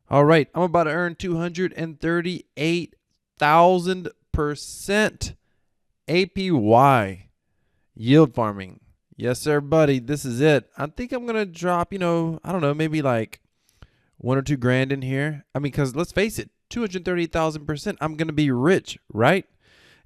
All right, I'm about to earn 238,000% APY yield farming. Yes, sir, buddy. This is it. I think I'm going to drop, I don't know, maybe like 1 or 2 grand in here. I mean, because let's face it, 230,000%, I'm going to be rich, right?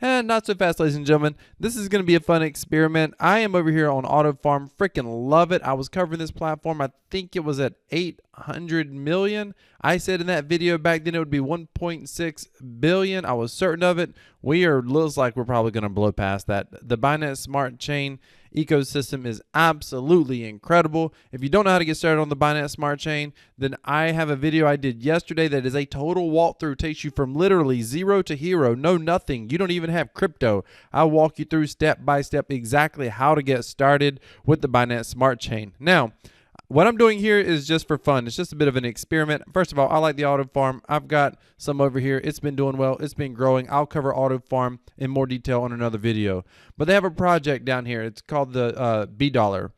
And not so fast, ladies and gentlemen. This is going to be a fun experiment. I am over here on Autofarm. Freaking love it. I was covering this platform. I think it was at 800 million. I said in that video back then it would be 1.6 billion. I was certain of it. Looks like we're probably going to blow past that. The Binance Smart Chain ecosystem is absolutely incredible. If you don't know how to get started on the Binance Smart Chain, then I have a video I did yesterday that is a total walkthrough. Takes you from literally zero to hero, no nothing. You don't even have crypto. I'll walk you through step by step exactly how to get started with the Binance Smart Chain. Now, what I'm doing here is just for fun. It's just a bit of an experiment. First of all, I like the Auto Farm. I've got some over here. It's been doing well. It's been growing. I'll cover Auto Farm in more detail on another video. But they have a project down here. It's called the $.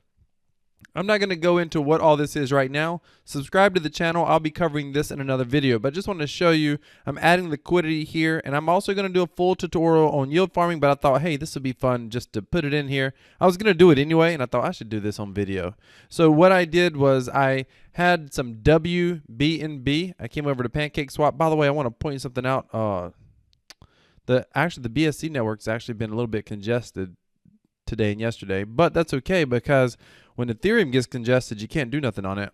I'm not going to go into what all this is right now. Subscribe to the channel. I'll be covering this in another video, but I just want to show you I'm adding liquidity here, and I'm also going to do a full tutorial on yield farming, but I thought, hey, this would be fun just to put it in here. I was going to do it anyway, and I thought I should do this on video. So what I did was I had some WBNB. I came over to PancakeSwap. By the way, I want to point something out. The BSC network's actually been a little bit congested today and yesterday, but that's okay because when Ethereum gets congested, you can't do nothing on it.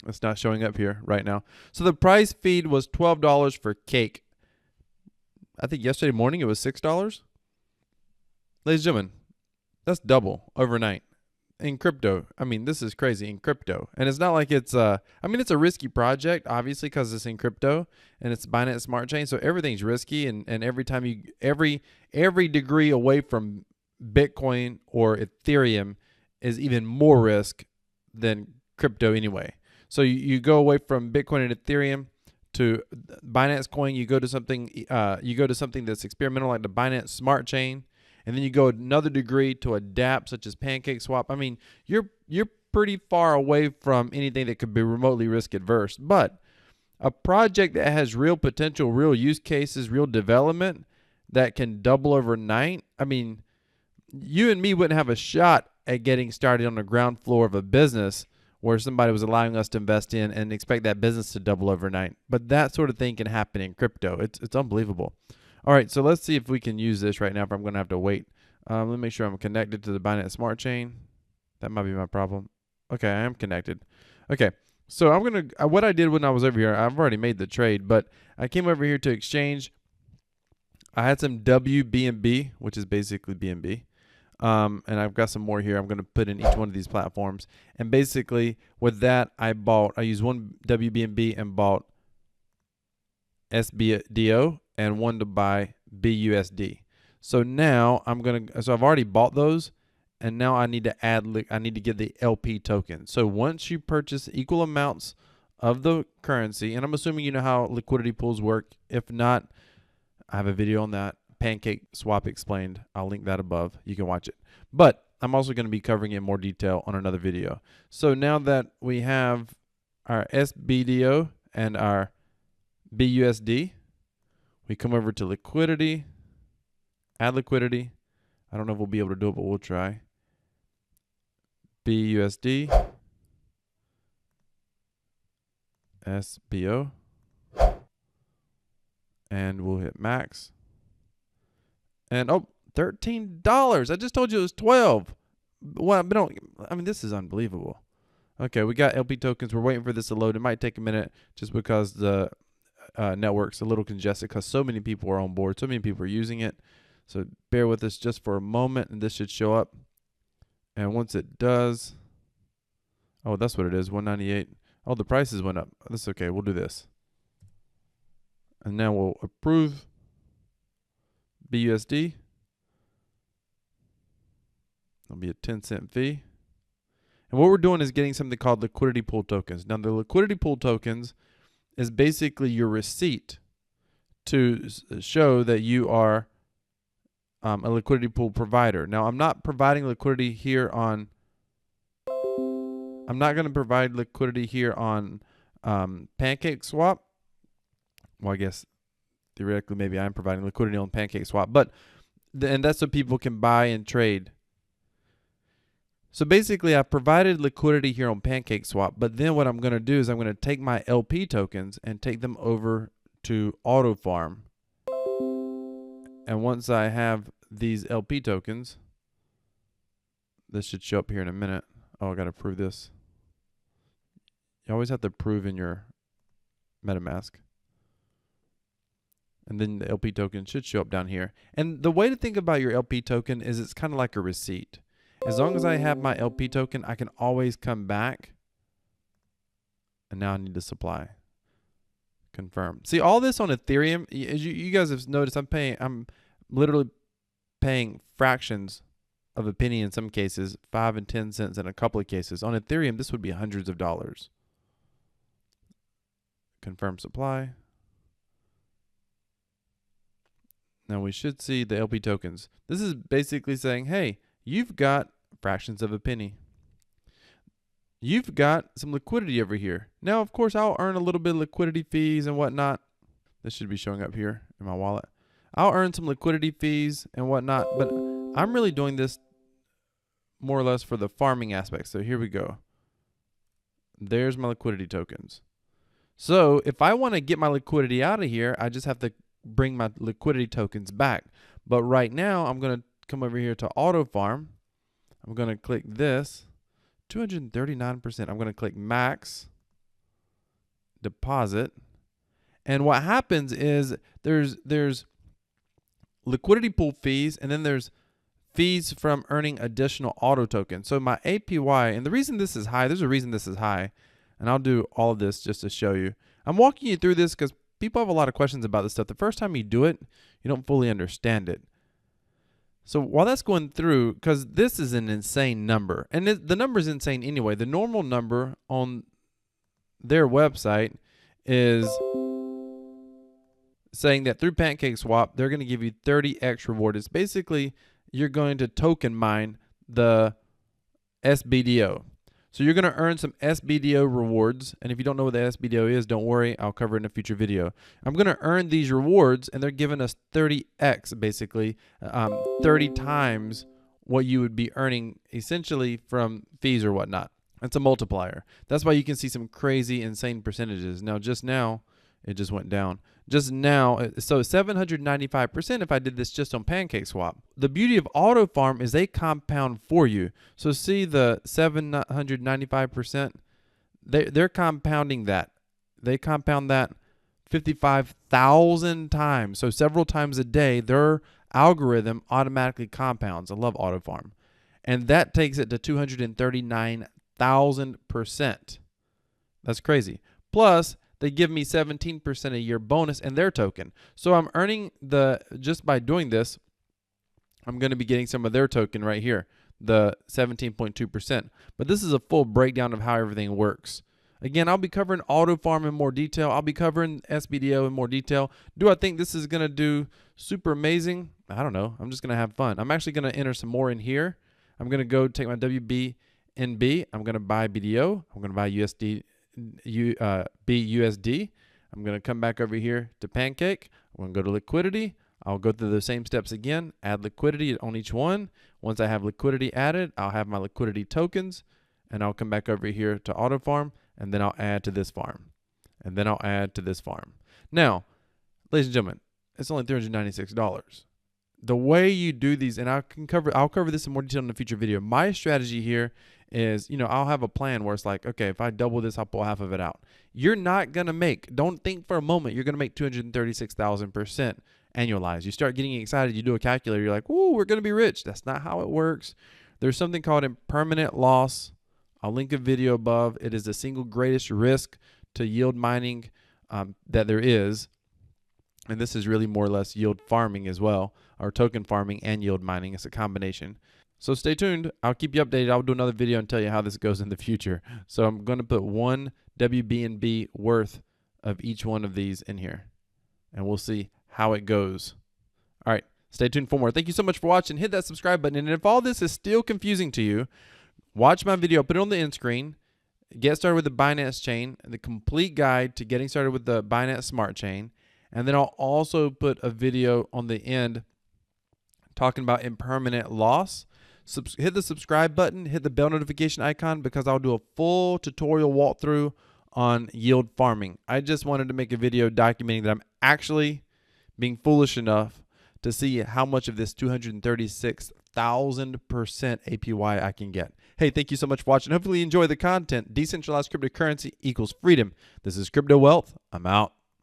It's not showing up here right now. So the price feed was $12 for cake. I think yesterday morning it was $6. Ladies and gentlemen, that's double overnight in crypto. I mean, this is crazy in crypto. And it's not like it's it's a risky project, obviously, because it's in crypto and it's Binance Smart Chain. So everything's risky, and every time every degree away from Bitcoin or Ethereum is even more risk than crypto anyway. So you go away from Bitcoin and Ethereum to Binance Coin. You go to something that's experimental like the Binance Smart Chain, and then you go another degree to a DApp such as PancakeSwap. I mean, you're pretty far away from anything that could be remotely risk adverse. But a project that has real potential, real use cases, real development that can double overnight. I mean, you and me wouldn't have a shot at getting started on the ground floor of a business where somebody was allowing us to invest in and expect that business to double overnight. But that sort of thing can happen in crypto. It's unbelievable. All right, so let's see if we can use this right now if I'm going to have to wait. Let me make sure I'm connected to the Binance Smart Chain. That might be my problem. Okay, I am connected. Okay, so I'm going to, what I did when I was over here, I've already made the trade, but I came over here to exchange. I had some WBNB, which is basically BNB. And I've got some more here I'm going to put in each one of these platforms. And basically with that, I used one WBNB and bought SBDO and one to buy BUSD. So now so I've already bought those, and now I need to get the LP token. So once you purchase equal amounts of the currency, and I'm assuming you know how liquidity pools work. If not, I have a video on that. PancakeSwap explained. I'll link that above. You can watch it. But I'm also going to be covering it in more detail on another video. So now that we have our SBDO and our BUSD, we come over to liquidity, add liquidity. I don't know if we'll be able to do it, but we'll try. BUSD, SBO, and we'll hit max. And $13. I just told you it was 12. Well, this is unbelievable. Okay, we got LP tokens. We're waiting for this to load. It might take a minute just because the network's a little congested because so many people are on board. So many people are using it. So bear with us just for a moment, and this should show up. And once it does, oh, that's what it is, 198. Oh, the prices went up. That's okay. We'll do this. And now we'll approve BUSD. It'll be a 10-cent fee. And what we're doing is getting something called liquidity pool tokens. Now, the liquidity pool tokens is basically your receipt to show that you are a liquidity pool provider. Now, I'm not providing liquidity here on. I'm not going to provide liquidity here on PancakeSwap. Well, I guess theoretically maybe I'm providing liquidity on PancakeSwap, but and that's so people can buy and trade. So basically, I've provided liquidity here on PancakeSwap, but then what I'm going to do is I'm going to take my LP tokens and take them over to Autofarm. And once I have these LP tokens, this should show up here in a minute. Oh, I got to prove this. You always have to prove in your MetaMask. And then the LP token should show up down here. And the way to think about your LP token is it's kind of like a receipt. As long as I have my LP token, I can always come back. And now I need to supply. Confirm. See, all this on Ethereum, as you guys have noticed, I'm literally paying fractions of a penny in some cases, 5 and 10 cents in a couple of cases. On Ethereum, this would be hundreds of dollars. Confirm supply. Now we should see the LP tokens. This is basically saying, hey, you've got fractions of a penny. You've got some liquidity over here. Now, of course, I'll earn a little bit of liquidity fees and whatnot. This should be showing up here in my wallet. I'll earn some liquidity fees and whatnot, but I'm really doing this more or less for the farming aspect. So here we go. There's my liquidity tokens. So if I want to get my liquidity out of here, I just have to bring my liquidity tokens back. But right now, I'm going to come over here to Autofarm. I'm going to click this. 239%. I'm going to click max deposit. And what happens is there's liquidity pool fees, and then there's fees from earning additional auto tokens. So my APY, and the reason this is high, there's a reason this is high, and I'll do all of this just to show you. I'm walking you through this because people have a lot of questions about this stuff. The first time you do it, you don't fully understand it. So while that's going through, because this is an insane number, and the number is insane anyway. The normal number on their website is saying that through PancakeSwap, they're going to give you 30x reward. It's basically you're going to token mine the SBDO. So you're going to earn some SBDO rewards. And if you don't know what the SBDO is, don't worry. I'll cover it in a future video. I'm going to earn these rewards, and they're giving us 30x, basically 30 times what you would be earning essentially from fees or whatnot. That's a multiplier. That's why you can see some crazy, insane percentages. Now, just now, it just went down. Just now, so 795% if I did this just on PancakeSwap. The beauty of Autofarm is they compound for you. So see the 795%? They're compounding that. They compound that 55,000 times. So several times a day, their algorithm automatically compounds. I love Autofarm. And that takes it to 239,000%. That's crazy. Plus, they give me 17% a year bonus in their token. So I'm earning just by doing this, I'm going to be getting some of their token right here, the 17.2%. But this is a full breakdown of how everything works. Again, I'll be covering Autofarm in more detail. I'll be covering SBDO in more detail. Do I think this is going to do super amazing? I don't know. I'm just going to have fun. I'm actually going to enter some more in here. I'm going to go take my WBNB. I'm going to buy BDO. I'm going to buy BUSD. I'm going to come back over here to Pancake. I'm going to go to liquidity. I'll go through the same steps again, add liquidity on each one. Once I have liquidity added, I'll have my liquidity tokens, and I'll come back over here to Autofarm, and then I'll add to this farm, and then I'll add to this farm. Now, ladies and gentlemen, it's only $396. The way you do these, and I'll cover this in more detail in a future video. My strategy here is, I'll have a plan where it's like, okay, if I double this, I'll pull half of it out. You're not going to don't think for a moment you're going to make 236,000% annualized. You start getting excited, you do a calculator, you're like, whoa, we're going to be rich. That's not how it works. There's something called impermanent loss. I'll link a video above. It is the single greatest risk to yield mining that there is. And this is really more or less yield farming as well, or token farming and yield mining. It's a combination. So stay tuned. I'll keep you updated. I'll do another video and tell you how this goes in the future. So I'm going to put one WBNB worth of each one of these in here, and we'll see how it goes. All right, stay tuned for more. Thank you so much for watching. Hit that subscribe button. And if all this is still confusing to you, watch my video, put it on the end screen, get started with the Binance chain, the complete guide to getting started with the Binance Smart Chain. And then I'll also put a video on the end talking about impermanent loss. Hit the subscribe button, hit the bell notification icon, because I'll do a full tutorial walkthrough on yield farming. I just wanted to make a video documenting that I'm actually being foolish enough to see how much of this 236,000% APY I can get. Hey, thank you so much for watching. Hopefully you enjoy the content. Decentralized cryptocurrency equals freedom. This is Crypto Wealth. I'm out.